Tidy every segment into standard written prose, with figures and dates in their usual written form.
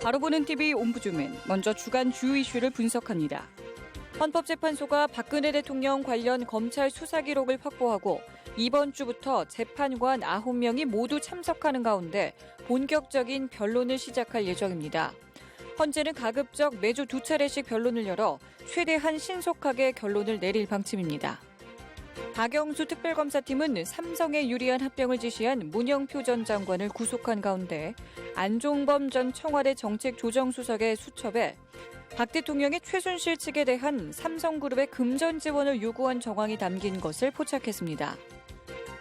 바로 보는 TV 옴부즈맨, 먼저 주간 주요 이슈를 분석합니다. 헌법재판소가 박근혜 대통령 관련 검찰 수사 기록을 확보하고 이번 주부터 재판관 9명이 모두 참석하는 가운데 본격적인 변론을 시작할 예정입니다. 헌재는 가급적 매주 2차례씩 변론을 열어 최대한 신속하게 결론을 내릴 방침입니다. 박영수 특별검사팀은 삼성에 유리한 합병을 지시한 문영표 전 장관을 구속한 가운데 안종범 전 청와대 정책조정수석의 수첩에 박 대통령의 최순실 측에 대한 삼성그룹의 금전 지원을 요구한 정황이 담긴 것을 포착했습니다.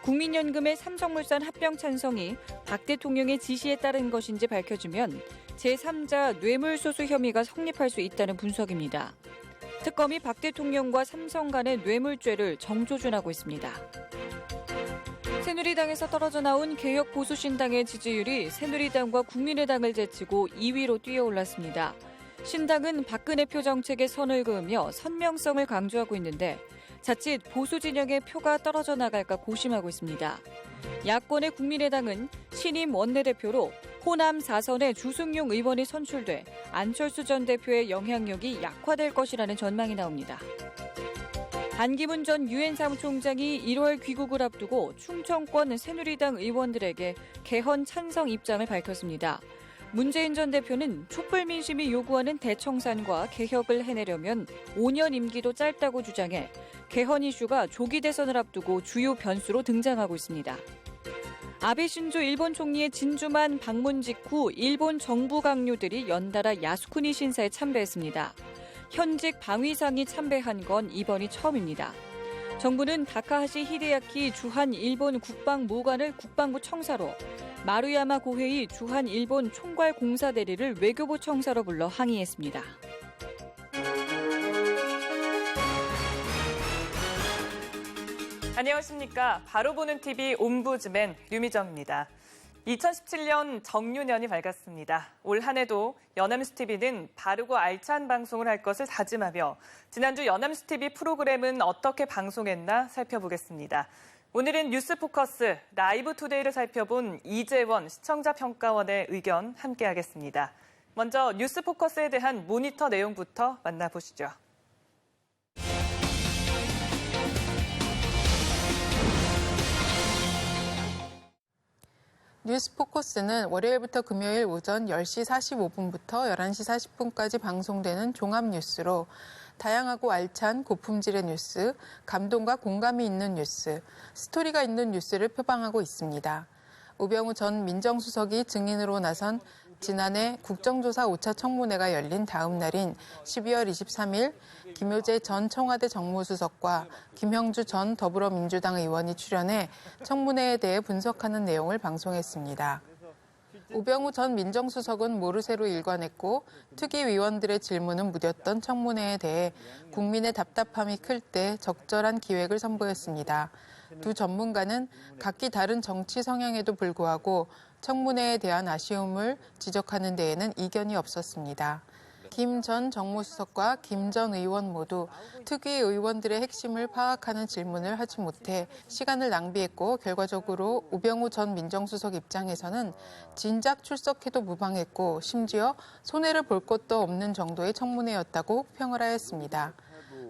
국민연금의 삼성물산 합병 찬성이 박 대통령의 지시에 따른 것인지 밝혀지면 제3자 뇌물수수 혐의가 성립할 수 있다는 분석입니다. 특검이 박 대통령과 삼성 간의 뇌물죄를 정조준하고 있습니다. 새누리당에서 떨어져 나온 개혁보수신당의 지지율이 새누리당과 국민의당을 제치고 2위로 뛰어올랐습니다. 신당은 박근혜 표 정책에 선을 그으며 선명성을 강조하고 있는데 자칫 보수 진영의 표가 떨어져 나갈까 고심하고 있습니다. 야권의 국민의당은 신임 원내대표로 호남 4선의 주승용 의원이 선출돼 안철수 전 대표의 영향력이 약화될 것이라는 전망이 나옵니다. 반기문 전 유엔 사무총장이 1월 귀국을 앞두고 충청권 새누리당 의원들에게 개헌 찬성 입장을 밝혔습니다. 문재인 전 대표는 촛불 민심이 요구하는 대청산과 개혁을 해내려면 5년 임기도 짧다고 주장해 개헌 이슈가 조기 대선을 앞두고 주요 변수로 등장하고 있습니다. 아베 신조 일본 총리의 진주만 방문 직후 일본 정부 강요들이 연달아 야스쿠니 신사에 참배했습니다. 현직 방위상이 참배한 건 이번이 처음입니다. 정부는 다카하시 히데야키 주한 일본 국방무관을 국방부 청사로, 마루야마 고헤이 주한 일본 총괄 공사대리를 외교부 청사로 불러 항의했습니다. 안녕하십니까. 바로 보는 TV 옴부즈맨 류미정입니다. 2017년 정유년이 밝았습니다. 올 한 해도 연암뉴스TV는 바르고 알찬 방송을 할 것을 다짐하며 지난주 연암뉴스TV 프로그램은 어떻게 방송했나 살펴보겠습니다. 오늘은 뉴스포커스 라이브 투데이를 살펴본 이재원 시청자평가원의 의견 함께하겠습니다. 먼저 뉴스포커스에 대한 모니터 내용부터 만나보시죠. 뉴스포커스는 월요일부터 금요일 오전 10시 45분부터 11시 40분까지 방송되는 종합뉴스로 다양하고 알찬 고품질의 뉴스, 감동과 공감이 있는 뉴스, 스토리가 있는 뉴스를 표방하고 있습니다. 우병우 전 민정수석이 증인으로 나선 지난해 국정조사 5차 청문회가 열린 다음 날인 12월 23일 김효재 전 청와대 정무수석과 김형주 전 더불어민주당 의원이 출연해 청문회에 대해 분석하는 내용을 방송했습니다. 우병우 전 민정수석은 모르쇠로 일관했고 특위위원들의 질문은 무뎠던 청문회에 대해 국민의 답답함이 클 때 적절한 기획을 선보였습니다. 두 전문가는 각기 다른 정치 성향에도 불구하고 청문회에 대한 아쉬움을 지적하는 데에는 이견이 없었습니다. 김 전 정무수석과 김 전 의원 모두 특위 의원들의 핵심을 파악하는 질문을 하지 못해 시간을 낭비했고 결과적으로 우병우 전 민정수석 입장에서는 진작 출석해도 무방했고 심지어 손해를 볼 것도 없는 정도의 청문회였다고 혹평을 하였습니다.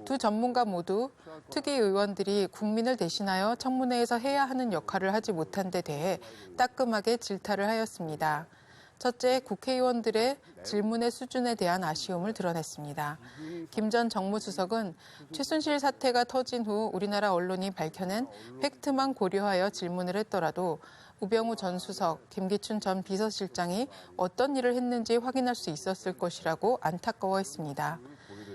두 전문가 모두 특위 의원들이 국민을 대신하여 청문회에서 해야 하는 역할을 하지 못한 데 대해 따끔하게 질타를 하였습니다. 첫째, 국회의원들의 질문의 수준에 대한 아쉬움을 드러냈습니다. 김 전 정무수석은 최순실 사태가 터진 후 우리나라 언론이 밝혀낸 팩트만 고려하여 질문을 했더라도 우병우 전 수석, 김기춘 전 비서실장이 어떤 일을 했는지 확인할 수 있었을 것이라고 안타까워했습니다.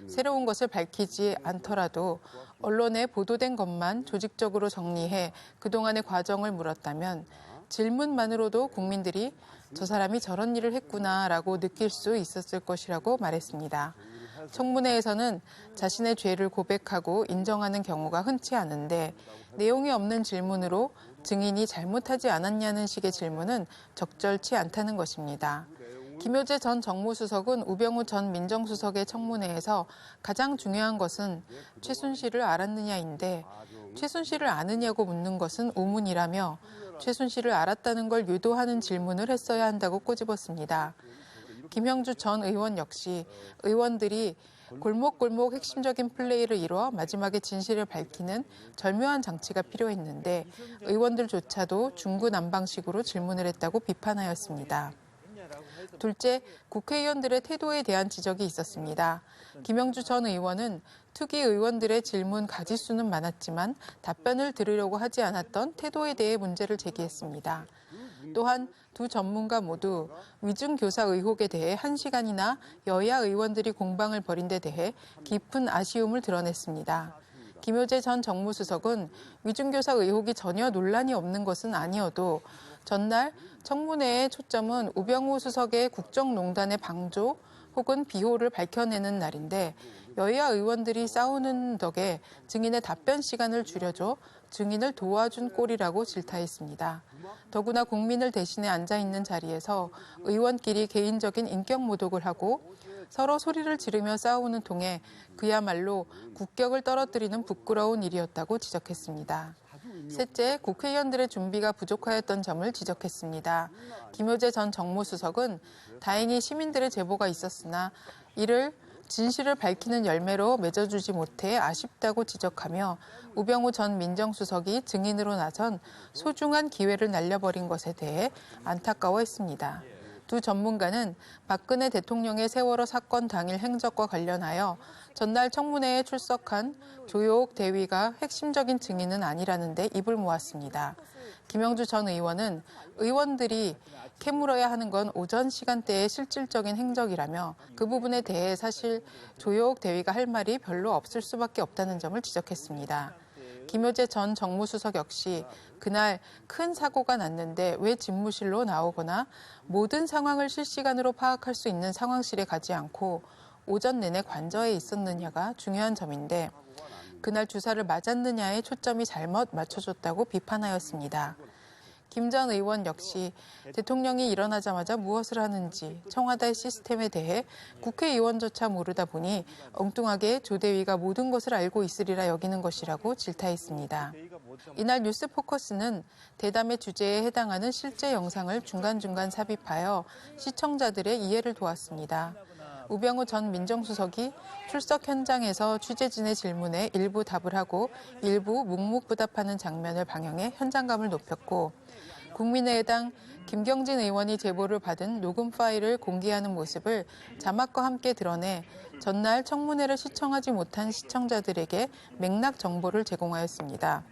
새로운 것을 밝히지 않더라도 언론에 보도된 것만 조직적으로 정리해 그동안의 과정을 물었다면 질문만으로도 국민들이 저 사람이 저런 일을 했구나라고 느낄 수 있었을 것이라고 말했습니다. 청문회에서는 자신의 죄를 고백하고 인정하는 경우가 흔치 않은데 내용이 없는 질문으로 증인이 잘못하지 않았냐는 식의 질문은 적절치 않다는 것입니다. 김효재 전 정무수석은 우병우 전 민정수석의 청문회에서 가장 중요한 것은 최순실을 알았느냐인데 최순실을 아느냐고 묻는 것은 우문이라며 최순실을 알았다는 걸 유도하는 질문을 했어야 한다고 꼬집었습니다. 김형주 전 의원 역시 의원들이 골목골목 핵심적인 플레이를 이뤄 마지막에 진실을 밝히는 절묘한 장치가 필요했는데 의원들조차도 중구난방식으로 질문을 했다고 비판하였습니다. 둘째, 국회의원들의 태도에 대한 지적이 있었습니다. 김영주 전 의원은 투기 의원들의 질문 가지수는 많았지만 답변을 들으려고 하지 않았던 태도에 대해 문제를 제기했습니다. 또한 두 전문가 모두 위중교사 의혹에 대해 1시간이나 여야 의원들이 공방을 벌인 데 대해 깊은 아쉬움을 드러냈습니다. 김효재 전 정무수석은 위중교사 의혹이 전혀 논란이 없는 것은 아니어도 전날 청문회의 초점은 우병우 수석의 국정농단의 방조 혹은 비호를 밝혀내는 날인데 여야 의원들이 싸우는 덕에 증인의 답변 시간을 줄여줘 증인을 도와준 꼴이라고 질타했습니다. 더구나 국민을 대신해 앉아있는 자리에서 의원끼리 개인적인 인격 모독을 하고 서로 소리를 지르며 싸우는 통에 그야말로 국격을 떨어뜨리는 부끄러운 일이었다고 지적했습니다. 셋째, 국회의원들의 준비가 부족하였던 점을 지적했습니다. 김효재 전 정무수석은 다행히 시민들의 제보가 있었으나 이를 진실을 밝히는 열매로 맺어주지 못해 아쉽다고 지적하며 우병우 전 민정수석이 증인으로 나선 소중한 기회를 날려버린 것에 대해 안타까워했습니다. 두 전문가는 박근혜 대통령의 세월호 사건 당일 행적과 관련하여 전날 청문회에 출석한 조효옥 대위가 핵심적인 증인은 아니라는 데 입을 모았습니다. 김영주 전 의원은 의원들이 캐물어야 하는 건 오전 시간대의 실질적인 행적이라며 그 부분에 대해 사실 조효옥 대위가 할 말이 별로 없을 수밖에 없다는 점을 지적했습니다. 김효재 전 정무수석 역시 그날 큰 사고가 났는데 왜 집무실로 나오거나 모든 상황을 실시간으로 파악할 수 있는 상황실에 가지 않고 오전 내내 관저에 있었느냐가 중요한 점인데 그날 주사를 맞았느냐에 초점이 잘못 맞춰졌다고 비판하였습니다. 김 전 의원 역시 대통령이 일어나자마자 무엇을 하는지 청와대 시스템에 대해 국회의원조차 모르다 보니 엉뚱하게 조 대위가 모든 것을 알고 있으리라 여기는 것이라고 질타했습니다. 이날 뉴스포커스는 대담의 주제에 해당하는 실제 영상을 중간중간 삽입하여 시청자들의 이해를 도왔습니다. 우병우 전 민정수석이 출석 현장에서 취재진의 질문에 일부 답을 하고 일부 묵묵부답하는 장면을 방영해 현장감을 높였고 국민의당 김경진 의원이 제보를 받은 녹음 파일을 공개하는 모습을 자막과 함께 드러내 전날 청문회를 시청하지 못한 시청자들에게 맥락 정보를 제공하였습니다.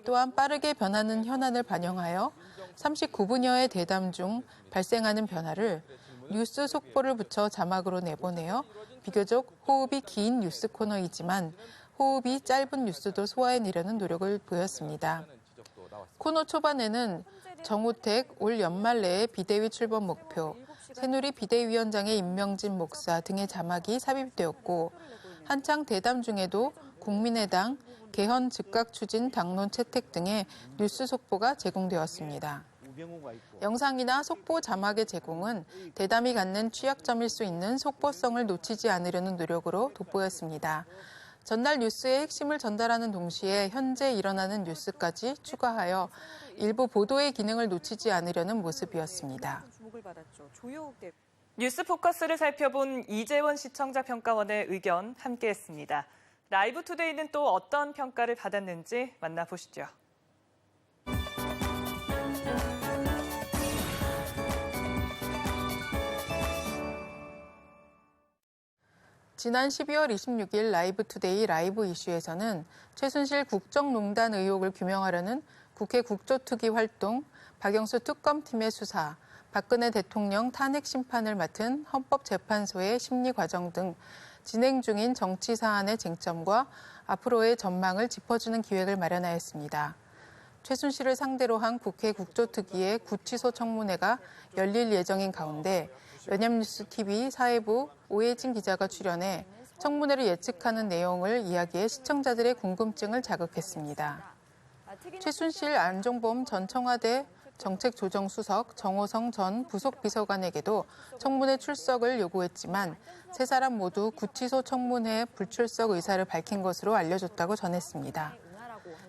또한 빠르게 변하는 현안을 반영하여 39분여의 대담 중 발생하는 변화를 뉴스 속보를 붙여 자막으로 내보내어 비교적 호흡이 긴 뉴스 코너이지만 호흡이 짧은 뉴스도 소화해내려는 노력을 보였습니다. 코너 초반에는 정우택 올 연말 내에 비대위 출범 목표, 새누리 비대위원장의 임명진 목사 등의 자막이 삽입되었고 한창 대담 중에도 국민의당 개헌 즉각 추진 당론 채택 등의 뉴스 속보가 제공되었습니다. 영상이나 속보 자막의 제공은 대담이 갖는 취약점일 수 있는 속보성을 놓치지 않으려는 노력으로 돋보였습니다. 전날 뉴스의 핵심을 전달하는 동시에 현재 일어나는 뉴스까지 추가하여 일부 보도의 기능을 놓치지 않으려는 모습이었습니다. 뉴스 포커스를 살펴본 이재원 시청자 평가원의 의견 함께했습니다. 라이브 투데이는 또 어떤 평가를 받았는지 만나보시죠. 지난 12월 26일 라이브 투데이 라이브 이슈에서는 최순실 국정농단 의혹을 규명하려는 국회 국조특위 활동, 박영수 특검팀의 수사, 박근혜 대통령 탄핵 심판을 맡은 헌법재판소의 심리 과정 등 진행 중인 정치 사안의 쟁점과 앞으로의 전망을 짚어주는 기획을 마련하였습니다. 최순실을 상대로 한 국회 국조특위의 구치소 청문회가 열릴 예정인 가운데 연합뉴스TV 사회부 오혜진 기자가 출연해 청문회를 예측하는 내용을 이야기해 시청자들의 궁금증을 자극했습니다. 최순실 안종범 전 청와대 정책조정수석 정호성 전 부속비서관에게도 청문회 출석을 요구했지만 세 사람 모두 구치소 청문회 불출석 의사를 밝힌 것으로 알려졌다고 전했습니다.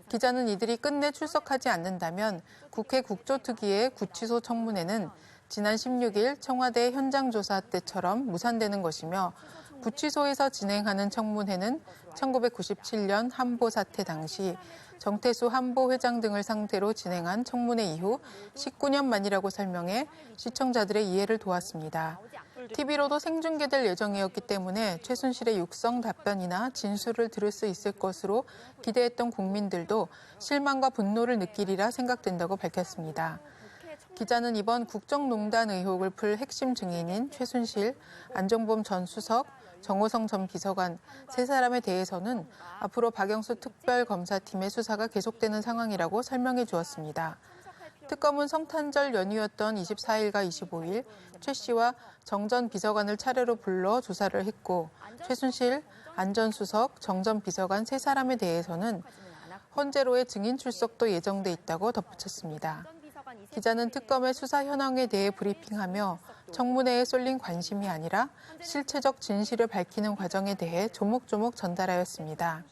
기자는 이들이 끝내 출석하지 않는다면 국회 국조특위의 구치소 청문회는 지난 16일 청와대 현장 조사 때처럼 무산되는 것이며 구치소에서 진행하는 청문회는 1997년 한보 사태 당시 정태수 한보 회장 등을 상대로 진행한 청문회 이후 19년 만이라고 설명해 시청자들의 이해를 도왔습니다. TV로도 생중계될 예정이었기 때문에 최순실의 육성 답변이나 진술을 들을 수 있을 것으로 기대했던 국민들도 실망과 분노를 느끼리라 생각된다고 밝혔습니다. 기자는 이번 국정농단 의혹을 풀 핵심 증인인 최순실, 안종범 전 수석, 정호성 전 비서관 세 사람에 대해서는 앞으로 박영수 특별검사팀의 수사가 계속되는 상황이라고 설명해 주었습니다. 특검은 성탄절 연휴였던 24일과 25일 최 씨와 정 전 비서관을 차례로 불러 조사를 했고 최순실, 안 전 수석, 정 전 비서관 세 사람에 대해서는 헌재로의 증인 출석도 예정돼 있다고 덧붙였습니다. 기자는 특검의 수사 현황에 대해 브리핑하며 청문회에 쏠린 관심이 아니라 실체적 진실을 밝히는 과정에 대해 조목조목 전달하였습니다.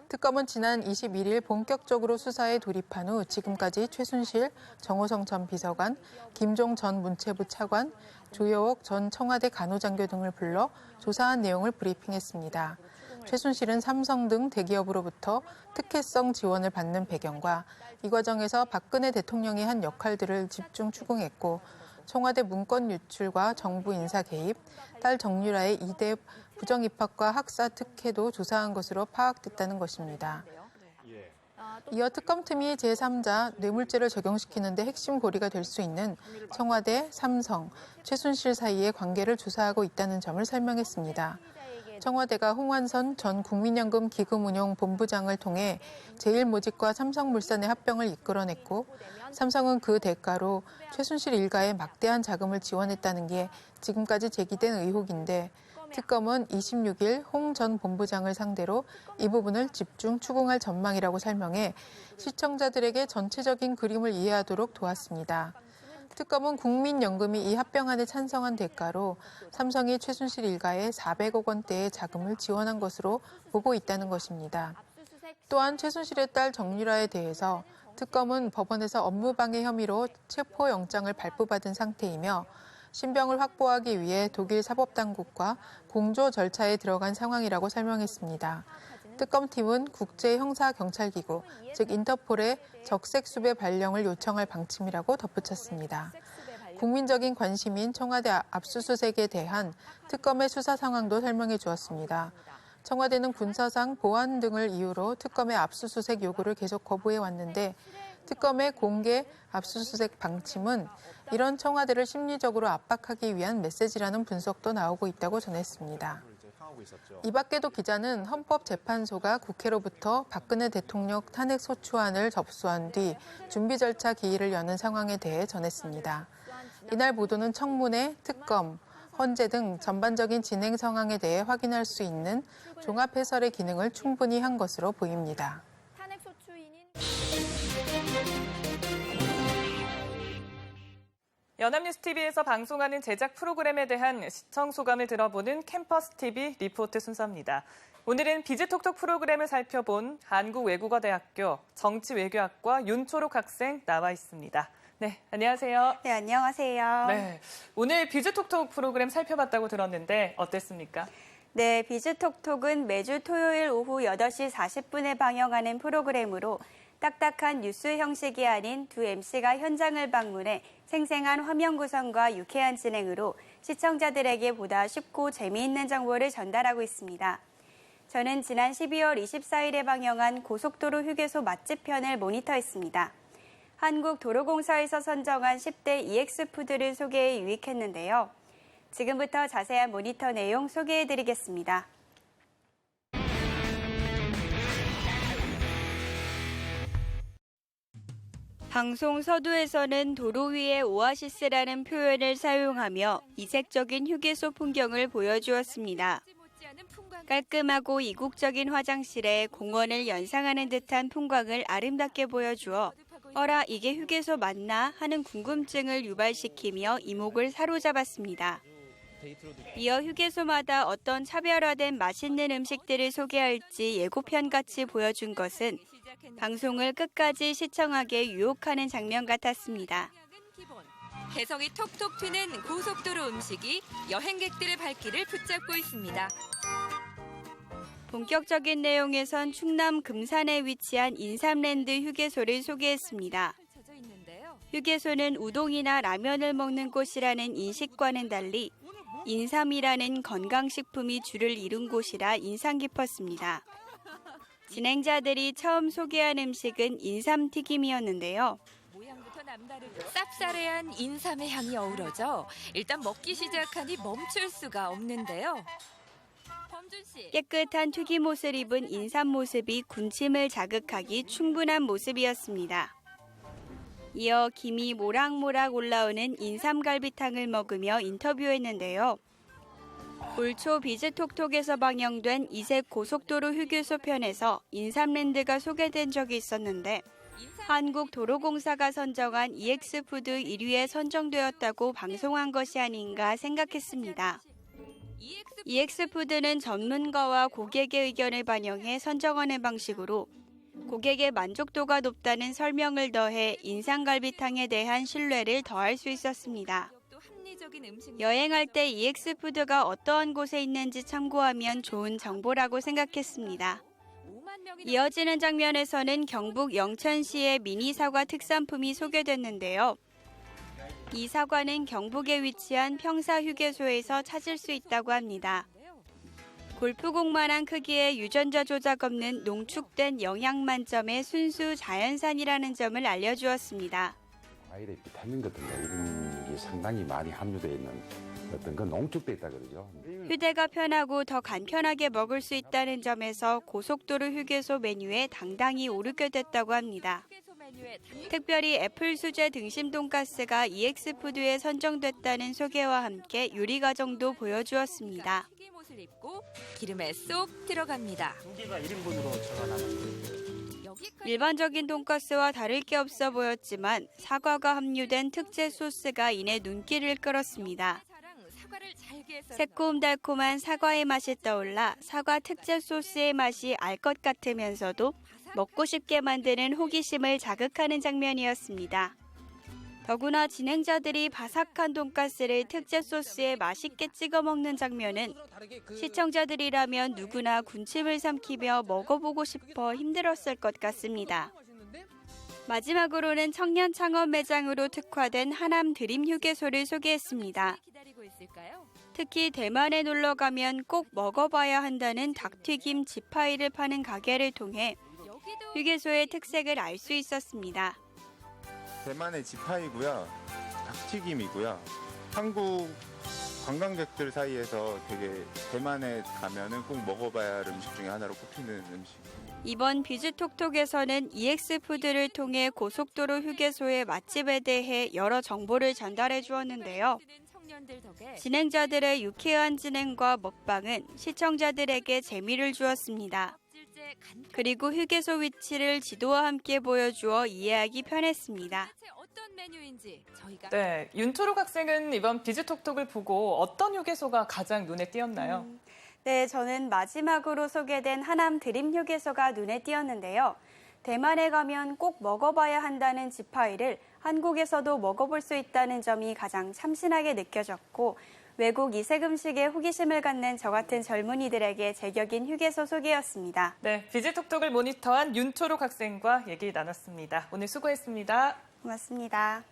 특검은 지난 21일 본격적으로 수사에 돌입한 후 지금까지 최순실, 정호성 전 비서관, 김종 전 문체부 차관, 조여옥 전 청와대 간호장교 등을 불러 조사한 내용을 브리핑했습니다. 최순실은 삼성 등 대기업으로부터 특혜성 지원을 받는 배경과 이 과정에서 박근혜 대통령이 한 역할들을 집중 추궁했고 청와대 문건 유출과 정부 인사 개입, 딸 정유라의 이대 부정 입학과 학사 특혜도 조사한 것으로 파악됐다는 것입니다. 이어 특검팀이 제3자 뇌물죄를 적용시키는 데 핵심 고리가 될 수 있는 청와대, 삼성, 최순실 사이의 관계를 조사하고 있다는 점을 설명했습니다. 청와대가 홍완선 전 국민연금 기금운용본부장을 통해 제일모직과 삼성물산의 합병을 이끌어냈고 삼성은 그 대가로 최순실 일가에 막대한 자금을 지원했다는 게 지금까지 제기된 의혹인데 특검은 26일 홍 전 본부장을 상대로 이 부분을 집중 추궁할 전망이라고 설명해 시청자들에게 전체적인 그림을 이해하도록 도왔습니다. 특검은 국민연금이 이 합병안에 찬성한 대가로 삼성이 최순실 일가에 400억 원대의 자금을 지원한 것으로 보고 있다는 것입니다. 또한 최순실의 딸 정유라에 대해서 특검은 법원에서 업무방해 혐의로 체포영장을 발부받은 상태이며 신병을 확보하기 위해 독일 사법당국과 공조 절차에 들어간 상황이라고 설명했습니다. 특검팀은 국제형사경찰기구, 즉 인터폴의 적색수배 발령을 요청할 방침이라고 덧붙였습니다. 국민적인 관심인 청와대 압수수색에 대한 특검의 수사 상황도 설명해 주었습니다. 청와대는 군사상 보안 등을 이유로 특검의 압수수색 요구를 계속 거부해 왔는데 특검의 공개 압수수색 방침은 이런 청와대를 심리적으로 압박하기 위한 메시지라는 분석도 나오고 있다고 전했습니다. 이 밖에도 기자는 헌법재판소가 국회로부터 박근혜 대통령 탄핵소추안을 접수한 뒤 준비 절차 기일을 여는 상황에 대해 전했습니다. 이날 보도는 청문회, 특검, 헌재 등 전반적인 진행 상황에 대해 확인할 수 있는 종합 해설의 기능을 충분히 한 것으로 보입니다. 연합뉴스TV에서 방송하는 제작 프로그램에 대한 시청 소감을 들어보는 캠퍼스TV 리포트 순서입니다. 오늘은 비즈톡톡 프로그램을 살펴본 한국외국어대학교 정치외교학과 윤초록 학생 나와 있습니다. 네, 안녕하세요. 네, 안녕하세요. 네, 오늘 비즈톡톡 프로그램 살펴봤다고 들었는데 어땠습니까? 네, 비즈톡톡은 매주 토요일 오후 8시 40분에 방영하는 프로그램으로 딱딱한 뉴스 형식이 아닌 두 MC가 현장을 방문해 생생한 화면 구성과 유쾌한 진행으로 시청자들에게 보다 쉽고 재미있는 정보를 전달하고 있습니다. 저는 지난 12월 24일에 방영한 고속도로 휴게소 맛집 편을 모니터했습니다. 한국도로공사에서 선정한 10대 EX푸드를 소개해 유익했는데요. 지금부터 자세한 모니터 내용 소개해드리겠습니다. 방송 서두에서는 도로 위의 오아시스라는 표현을 사용하며 이색적인 휴게소 풍경을 보여주었습니다. 깔끔하고 이국적인 화장실에 공원을 연상하는 듯한 풍광을 아름답게 보여주어 어라 이게 휴게소 맞나 하는 궁금증을 유발시키며 이목을 사로잡았습니다. 이어 휴게소마다 어떤 차별화된 맛있는 음식들을 소개할지 예고편같이 보여준 것은 방송을 끝까지 시청하게 유혹하는 장면 같았습니다. 개성이 톡톡 튀는 고속도로 음식이 여행객들의 발길을 붙잡고 있습니다. 본격적인 내용에선 충남 금산에 위치한 인삼랜드 휴게소를 소개했습니다. 휴게소는 우동이나 라면을 먹는 곳이라는 인식과는 달리 인삼이라는 건강식품이 주를 이룬 곳이라 인상 깊었습니다. 진행자들이 처음 소개한 음식은 인삼튀김이었는데요. 쌉싸래한 인삼의 향이 어우러져 일단 먹기 시작하니 멈출 수가 없는데요. 깨끗한 튀김옷을 입은 인삼 모습이 군침을 자극하기 충분한 모습이었습니다. 이어 김이 모락모락 올라오는 인삼갈비탕을 먹으며 인터뷰했는데요. 올 초 비즈톡톡에서 방영된 이색 고속도로 휴게소 편에서 인삼랜드가 소개된 적이 있었는데 한국도로공사가 선정한 EX푸드 1위에 선정되었다고 방송한 것이 아닌가 생각했습니다. EX푸드는 전문가와 고객의 의견을 반영해 선정하는 방식으로 고객의 만족도가 높다는 설명을 더해 인삼갈비탕에 대한 신뢰를 더할 수 있었습니다. 여행할 때 EX푸드가 어떠한 곳에 있는지 참고하면 좋은 정보라고 생각했습니다. 이어지는 장면에서는 경북 영천시의 미니 사과 특산품이 소개됐는데요. 이 사과는 경북에 위치한 평사 휴게소에서 찾을 수 있다고 합니다. 골프공만한 크기의 유전자 조작 없는 농축된 영양 만점의 순수 자연산이라는 점을 알려주었습니다. 과일의 비타민 같은 거 이런 게 상당히 많이 함유되어 있는 어떤 건 농축돼 있다 그러죠. 휴대가 편하고 더 간편하게 먹을 수 있다는 점에서 고속도로 휴게소 메뉴에 당당히 오르게 됐다고 합니다. 특별히 애플 수제 등심 돈가스가 EX푸드에 선정됐다는 소개와 함께 요리 과정도 보여주었습니다. 입고 기름에 쏙 들어갑니다. 고기가 1인분으로 제가 나눴습니다. 일반적인 돈가스와 다를 게 없어 보였지만 사과가 함유된 특제 소스가 이내 눈길을 끌었습니다. 새콤달콤한 사과의 맛이 떠올라 사과 특제 소스의 맛이 알 것 같으면서도 먹고 싶게 만드는 호기심을 자극하는 장면이었습니다. 더구나 진행자들이 바삭한 돈가스를 특제 소스에 맛있게 찍어 먹는 장면은 시청자들이라면 누구나 군침을 삼키며 먹어보고 싶어 힘들었을 것 같습니다. 마지막으로는 청년 창업 매장으로 특화된 하남 드림 휴게소를 소개했습니다. 특히 대만에 놀러 가면 꼭 먹어봐야 한다는 닭튀김 지파이를 파는 가게를 통해 휴게소의 특색을 알 수 있었습니다. 대만의 지파이고요, 닭튀김이고요. 한국 관광객들 사이에서 되게 대만에 가면은 꼭 먹어봐야 할 음식 중에 하나로 꼽히는 음식. 이번 비즈톡톡에서는 EX푸드를 통해 고속도로 휴게소의 맛집에 대해 여러 정보를 전달해 주었는데요. 진행자들의 유쾌한 진행과 먹방은 시청자들에게 재미를 주었습니다. 그리고 휴게소 위치를 지도와 함께 보여주어 이해하기 편했습니다. 네, 윤초록 학생은 이번 비즈톡톡을 보고 어떤 휴게소가 가장 눈에 띄었나요? 네, 저는 마지막으로 소개된 하남 드림 휴게소가 눈에 띄었는데요. 대만에 가면 꼭 먹어봐야 한다는 지파이를 한국에서도 먹어볼 수 있다는 점이 가장 참신하게 느껴졌고 외국 이색 음식에 호기심을 갖는 저 같은 젊은이들에게 제격인 휴게소 소개였습니다. 네, 비즈톡톡을 모니터한 윤초록 학생과 얘기 나눴습니다. 오늘 수고했습니다. 고맙습니다.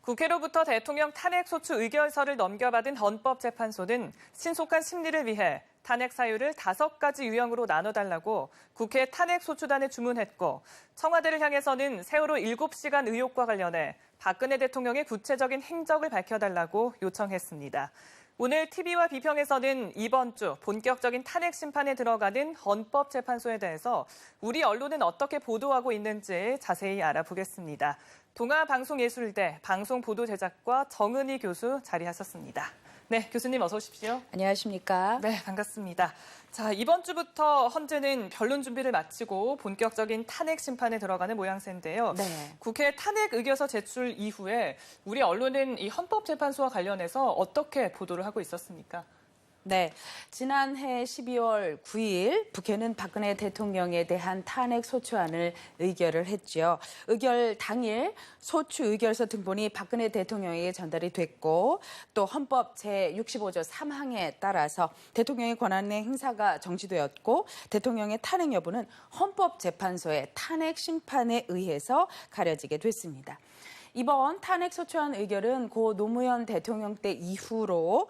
국회로부터 대통령 탄핵소추 의결서를 넘겨받은 헌법재판소는 신속한 심리를 위해 탄핵 사유를 5가지 유형으로 나눠달라고 국회 탄핵소추단에 주문했고 청와대를 향해서는 세월호 7시간 의혹과 관련해 박근혜 대통령의 구체적인 행적을 밝혀달라고 요청했습니다. 오늘 TV와 비평에서는 이번 주 본격적인 탄핵 심판에 들어가는 헌법재판소에 대해서 우리 언론은 어떻게 보도하고 있는지 자세히 알아보겠습니다. 동아방송예술대 방송보도제작과 정은희 교수 자리하셨습니다. 네, 교수님 어서 오십시오. 안녕하십니까? 네, 반갑습니다. 자, 이번 주부터 헌재는 변론 준비를 마치고 본격적인 탄핵 심판에 들어가는 모양새인데요. 네. 국회 탄핵 의결서 제출 이후에 우리 언론은 이 헌법재판소와 관련해서 어떻게 보도를 하고 있었습니까? 네, 지난해 12월 9일 국회는 박근혜 대통령에 대한 탄핵 소추안을 의결을 했죠. 의결 당일 소추 의결서 등본이 박근혜 대통령에게 전달이 됐고 또 헌법 제65조 3항에 따라서 대통령의 권한의 행사가 정지되었고 대통령의 탄핵 여부는 헌법재판소의 탄핵 심판에 의해서 가려지게 됐습니다. 이번 탄핵 소추안 의결은 고 노무현 대통령 때 이후로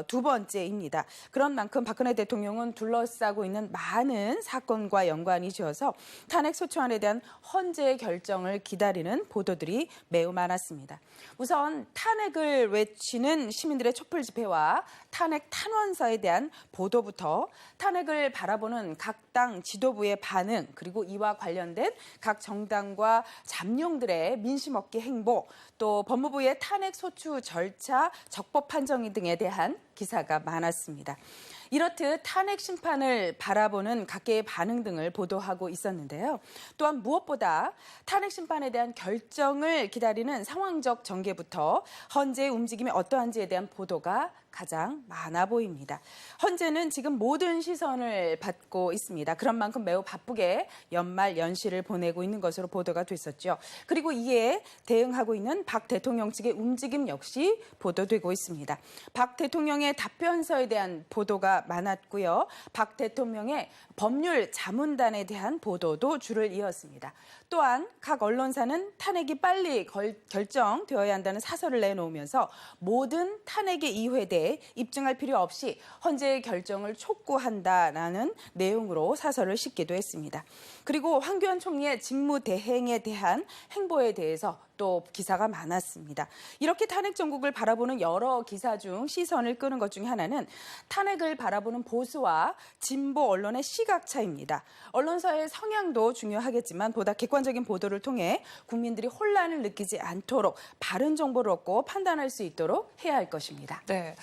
두 번째입니다. 그런 만큼 박근혜 대통령은 둘러싸고 있는 많은 사건과 연관이 지어서 탄핵 소추안에 대한 헌재 결정을 기다리는 보도들이 매우 많았습니다. 우선 탄핵을 외치는 시민들의 촛불 집회와 탄핵 탄원서에 대한 보도부터 탄핵을 바라보는 각 당 지도부의 반응 그리고 이와 관련된 각 정당과 잠룡들의 민심 얻기 행보 또 법무부의 탄핵 소추 절차 적법 판정 등에 대한 기사가 많았습니다. 이렇듯 탄핵 심판을 바라보는 각계의 반응 등을 보도하고 있었는데요. 또한 무엇보다 탄핵 심판에 대한 결정을 기다리는 상황적 전개부터 헌재의 움직임이 어떠한지에 대한 보도가 가장 많아 보입니다. 헌재는 지금 모든 시선을 받고 있습니다. 그런 만큼 매우 바쁘게 연말 연시를 보내고 있는 것으로 보도가 됐었죠. 그리고 이에 대응하고 있는 박 대통령 측의 움직임 역시 보도되고 있습니다. 박 대통령의 답변서에 대한 보도가 많았고요. 박 대통령의 법률 자문단에 대한 보도도 줄을 이었습니다. 또한 각 언론사는 탄핵이 빨리 결정되어야 한다는 사설을 내놓으면서 모든 탄핵의 이유에 대해 입증할 필요 없이 헌재의 결정을 촉구한다라는 내용으로 사설을 싣기도 했습니다. 그리고 황교안 총리의 직무대행에 대한 행보에 대해서 또 기사가 많았습니다. 이렇게 탄핵 정국을 바라보는 여러 기사 중 시선을 끄는 것 중에 하나는 탄핵을 바라보는 보수와 진보 언론의 시각 차이입니다. 언론사의 성향도 중요하겠지만 보다 객관적인 보도를 통해 국민들이 혼란을 느끼지 않도록 바른 정보를 얻고 판단할 수 있도록 해야 할 것입니다. 네.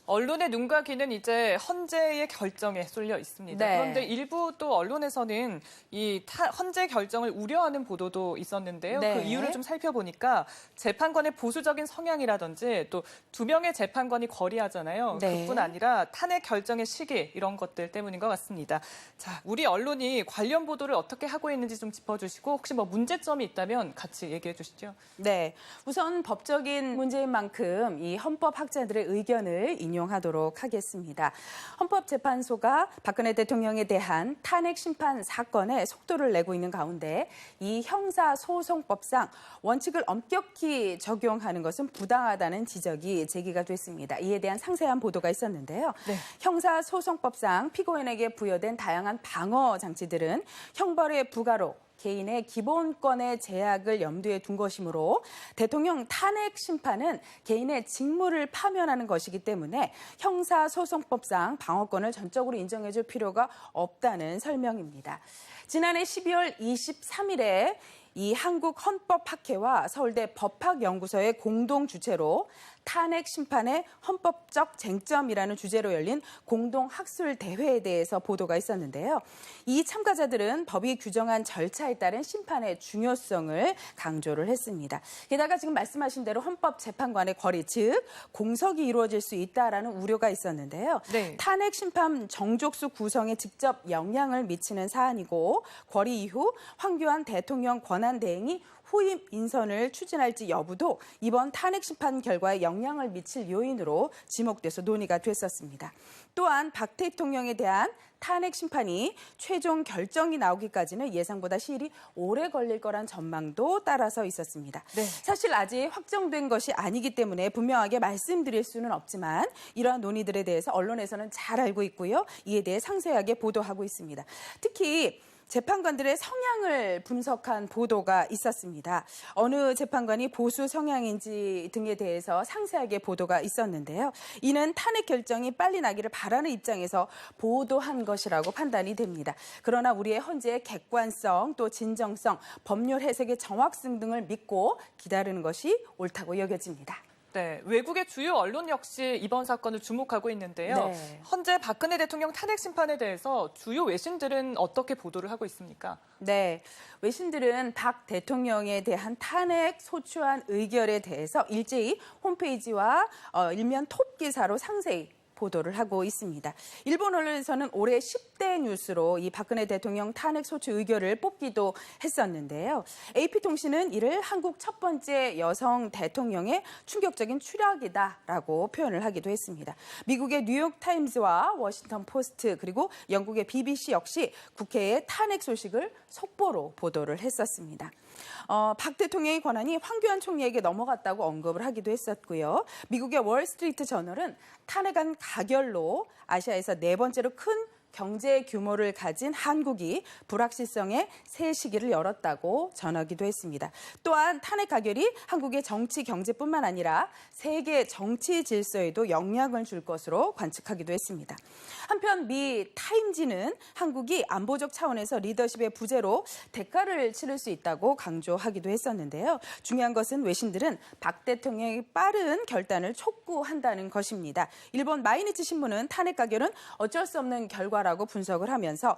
언론의 눈과 귀는 이제 헌재의 결정에 쏠려 있습니다. 네. 그런데 일부 또 언론에서는 이 헌재 결정을 우려하는 보도도 있었는데요. 네. 그 이유를 좀 살펴보니까 재판관의 보수적인 성향이라든지 또 두 명의 재판관이 거리하잖아요. 네. 그뿐 아니라 탄핵 결정의 시기 이런 것들 때문인 것 같습니다. 자, 우리 언론이 관련 보도를 어떻게 하고 있는지 좀 짚어주시고 혹시 뭐 문제점이 있다면 같이 얘기해 주시죠. 네, 우선 법적인 문제인 만큼 이 헌법학자들의 의견을 인용하도록 하겠습니다. 헌법재판소가 박근혜 대통령에 대한 탄핵 심판 사건에 속도를 내고 있는 가운데 이 형사소송법상 원칙을 엄격히 적용하는 것은 부당하다는 지적이 제기가 됐습니다. 이에 대한 상세한 보도가 있었는데요. 네. 형사소송법상 피고인에게 부여된 다양한 방어 장치들은 형벌의 부과로 개인의 기본권의 제약을 염두에 둔 것이므로 대통령 탄핵 심판은 개인의 직무를 파면하는 것이기 때문에 형사소송법상 방어권을 전적으로 인정해줄 필요가 없다는 설명입니다. 지난해 12월 23일에 이 한국헌법학회와 서울대 법학연구소의 공동 주최로 탄핵 심판의 헌법적 쟁점이라는 주제로 열린 공동학술 대회에 대해서 보도가 있었는데요. 이 참가자들은 법이 규정한 절차에 따른 심판의 중요성을 강조를 했습니다. 게다가 지금 말씀하신 대로 헌법재판관의 거리, 즉 공석이 이루어질 수 있다라는 우려가 있었는데요. 네. 탄핵 심판 정족수 구성에 직접 영향을 미치는 사안이고 거리 이후 황교안 대통령 권한 대행이 후임 인선을 추진할지 여부도 이번 탄핵 심판 결과에 영향을 미칠 요인으로 지목돼서 논의가 됐었습니다. 또한 박 대통령에 대한 탄핵 심판이 최종 결정이 나오기까지는 예상보다 시일이 오래 걸릴 거란 전망도 따라서 있었습니다. 네. 사실 아직 확정된 것이 아니기 때문에 분명하게 말씀드릴 수는 없지만 이러한 논의들에 대해서 언론에서는 잘 알고 있고요. 이에 대해 상세하게 보도하고 있습니다. 특히 재판관들의 성향을 분석한 보도가 있었습니다. 어느 재판관이 보수 성향인지 등에 대해서 상세하게 보도가 있었는데요. 이는 탄핵 결정이 빨리 나기를 바라는 입장에서 보도한 것이라고 판단이 됩니다. 그러나 우리의 헌재의 객관성, 또 진정성, 법률 해석의 정확성 등을 믿고 기다리는 것이 옳다고 여겨집니다. 네, 외국의 주요 언론 역시 이번 사건을 주목하고 있는데요. 네. 현재 박근혜 대통령 탄핵 심판에 대해서 주요 외신들은 어떻게 보도를 하고 있습니까? 네, 외신들은 박 대통령에 대한 탄핵 소추안 의결에 대해서 일제히 홈페이지와 일면 톱 기사로 상세히 보도를 하고 있습니다. 일본 언론에서는 올해 10대 뉴스로 이 박근혜 대통령 탄핵 소추 의결을 뽑기도 했었는데요. AP통신은 이를 한국 첫 번째 여성 대통령의 충격적인 추락이다라고 표현을 하기도 했습니다. 미국의 뉴욕타임즈와 워싱턴 포스트 그리고 영국의 BBC 역시 국회의 탄핵 소식을 속보로 보도를 했었습니다. 박 대통령의 권한이 황교안 총리에게 넘어갔다고 언급을 하기도 했었고요. 미국의 월스트리트 저널은 탄핵안 가결로 아시아에서 네 번째로 큰 경제 규모를 가진 한국이 불확실성의 새 시기를 열었다고 전하기도 했습니다. 또한 탄핵 가결이 한국의 정치 경제뿐만 아니라 세계 정치 질서에도 영향을 줄 것으로 관측하기도 했습니다. 한편 미 타임지는 한국이 안보적 차원에서 리더십의 부재로 대가를 치를 수 있다고 강조하기도 했었는데요. 중요한 것은 외신들은 박 대통령의 빠른 결단을 촉구한다는 것입니다. 일본 마이니치 신문은 탄핵 가결은 어쩔 수 없는 결과라고 분석을 하면서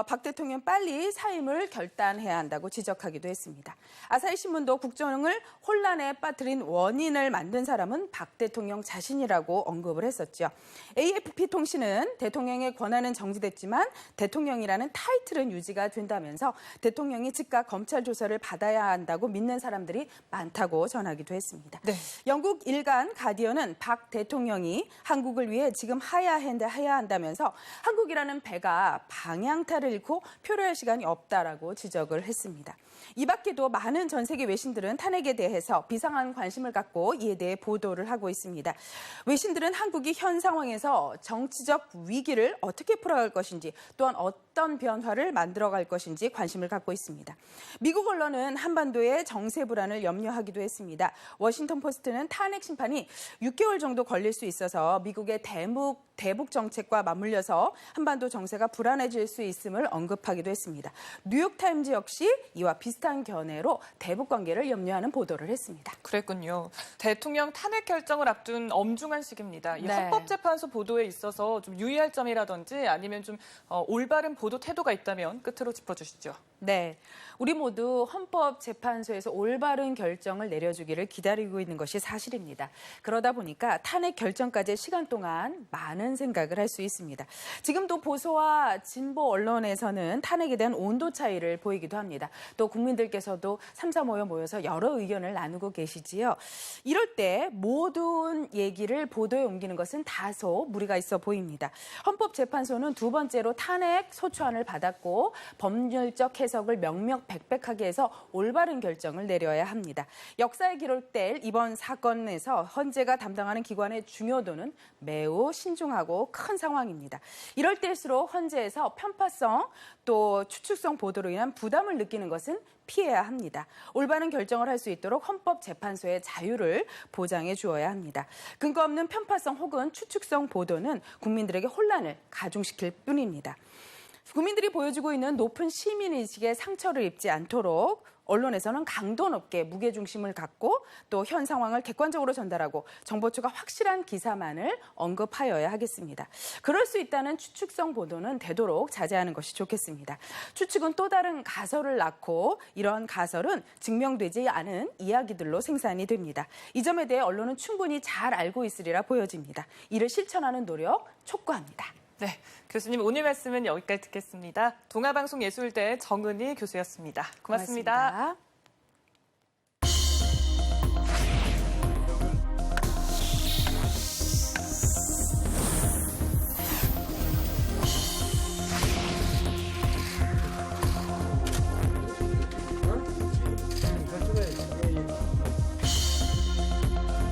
박 대통령 빨리 사임을 결단해야 한다고 지적하기도 했습니다. 아사히 신문도 국정을 혼란에 빠뜨린 원인을 만든 사람은 박 대통령 자신이라고 언급을 했었죠. AFP-통신은 대통령의 권한은 정지됐지만 대통령이라는 타이틀은 유지가 된다면서 대통령이 즉각 검찰 조사를 받아야 한다고 믿는 사람들이 많다고 전하기도 했습니다. 네. 영국 일간 가디언은 박 대통령이 한국을 위해 지금 해야 한다면서 한국이라는 배가 방향타를 잃고 표류할 시간이 없다라고 지적을 했습니다. 이 밖에도 많은 전 세계 외신들은 탄핵에 대해서 비상한 관심을 갖고 이에 대해 보도를 하고 있습니다. 외신들은 한국이 현 상황에서 정치적 위기를 어떻게 풀어갈 것인지 또한 어떤 변화를 만들어갈 것인지 관심을 갖고 있습니다. 미국 언론은 한반도의 정세 불안을 염려하기도 했습니다. 워싱턴 포스트는 탄핵 심판이 6개월 정도 걸릴 수 있어서 미국의 대북 정책과 맞물려서 한반도 정세가 불안해질 수 있음을 언급하기도 했습니다. 뉴욕타임즈 역시 이와 비슷한 견해로 대북 관계를 염려하는 보도를 했습니다. 그랬군요. 대통령 탄핵 결정을 앞둔 엄중한 시기입니다. 이 네. 헌법재판소 보도에 있어서 좀 유의할 점이라든지 아니면 좀 올바른 보도 태도가 있다면 끝으로 짚어주시죠. 네, 우리 모두 헌법재판소에서 올바른 결정을 내려주기를 기다리고 있는 것이 사실입니다. 그러다 보니까 탄핵 결정까지의 시간 동안 많은 생각을 할 수 있습니다. 지금도 보수와 진보 언론에서는 탄핵에 대한 온도 차이를 보이기도 합니다. 또 국민들께서도 3, 4 모여서 여러 의견을 나누고 계시지요. 이럴 때 모든 얘기를 보도에 옮기는 것은 다소 무리가 있어 보입니다. 헌법재판소는 두 번째로 탄핵 소추안을 받았고 법률적 해석을 명명백백하게 해서 올바른 결정을 내려야 합니다. 역사에 기록될 이번 사건에서 헌재가 담당하는 기관의 중요도는 매우 신중하고 큰 상황입니다. 이럴 때일수록 헌재에서 편파성 또 추측성 보도로 인한 부담을 느끼는 것은 피해야 합니다. 올바른 결정을 할 수 있도록 헌법재판소의 자유를 보장해 주어야 합니다. 근거 없는 편파성 혹은 추측성 보도는 국민들에게 혼란을 가중시킬 뿐입니다. 국민들이 보여주고 있는 높은 시민의식에 상처를 입지 않도록 언론에서는 강도 높게 무게중심을 갖고 또 현 상황을 객관적으로 전달하고 정보처가 확실한 기사만을 언급하여야 하겠습니다. 그럴 수 있다는 추측성 보도는 되도록 자제하는 것이 좋겠습니다. 추측은 또 다른 가설을 낳고 이런 가설은 증명되지 않은 이야기들로 생산이 됩니다. 이 점에 대해 언론은 충분히 잘 알고 있으리라 보여집니다. 이를 실천하는 노력 촉구합니다. 네, 교수님 오늘 말씀은 여기까지 듣겠습니다. 동아방송예술대 정은희 교수였습니다. 고맙습니다.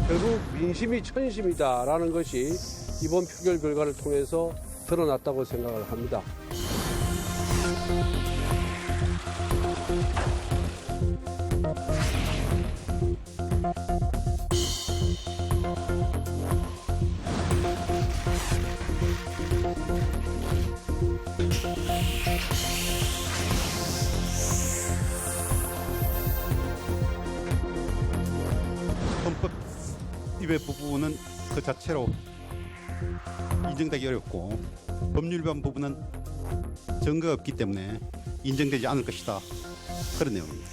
결국 민심이 천심이다라는 것이 이번 표결 결과를 통해서 드러났다고 생각을 합니다. 헌법 위배 부분은 그 자체로 인정되기 어렵고 법률 위반 부분은 증거가 없기 때문에 인정되지 않을 것이다. 그런 내용입니다.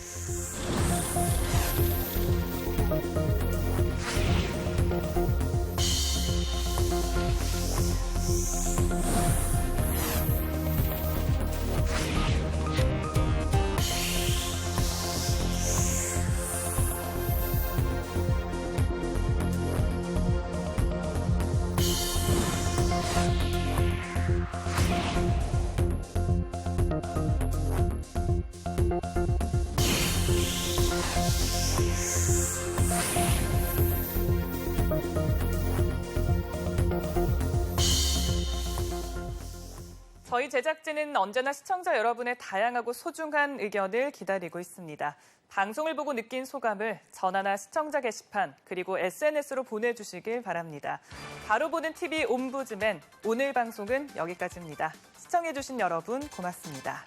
저희 제작진은 언제나 시청자 여러분의 다양하고 소중한 의견을 기다리고 있습니다. 방송을 보고 느낀 소감을 전화나 시청자 게시판 그리고 SNS로 보내주시길 바랍니다. 바로 보는 TV 옴부즈맨 오늘 방송은 여기까지입니다. 시청해주신 여러분 고맙습니다.